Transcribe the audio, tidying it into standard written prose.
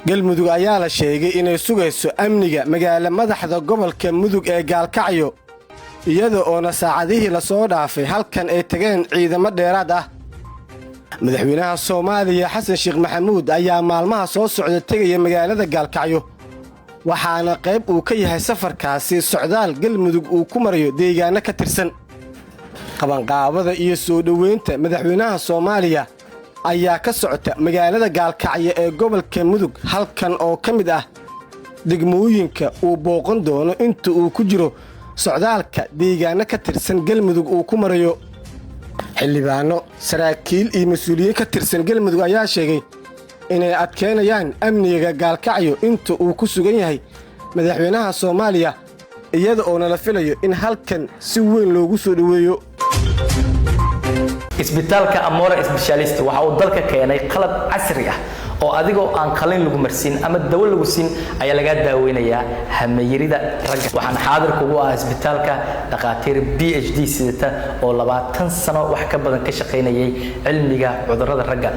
galmudug ayaa la sheegay inay sugayso amniga magaala madaxda gobolka mudug ee gaalkacyo iyada oo saacadihii la soo dhaafay halkan ay tageen ciidamo dheeraad ah madaxweynaha Soomaaliya Xasan Sheekh Maxamuud ayaa maalmaha soo socda tagay magaalada gaalkacyo waxaana qayb uu ka yahay safarkaasi socdaal galmudug uu ku marayo deegaano ka tirsan qabanqaabada iyo soo dhaweynta madaxweynaha Soomaaliya ayaa ka socota magaalada gaalkacyo ee gobolka mudug halkan oo ka mid ah degmooyinka uu booqan doono inta uu ku jiro socdaalka deegaano ka tirsan galmudug uu ku marayo xildhibaano saraakiil iyo mas'uuliyiin ka tirsan galmudug ayaa sheegay inay adkeynayaan amniga gaalkacyo inta uu ku sugan yahay madaxweynaha Soomaaliya iyada oo la filayo in halkan si weyn loogu soo dhaweeyo isbitaalka Amora Specialist waxa uu dalka keenay qalab casri ah oo adigoo aan qalin lagu marsiin ama dawo lagu siin ayaa laga daaweynayaa hameeyirida ragga waxaan xaadir kugu ah isbitaalka dhaqaatiir PhD sidata oo 20 sano wax ka badan ka shaqeynayay cilmiga cudurrada ragga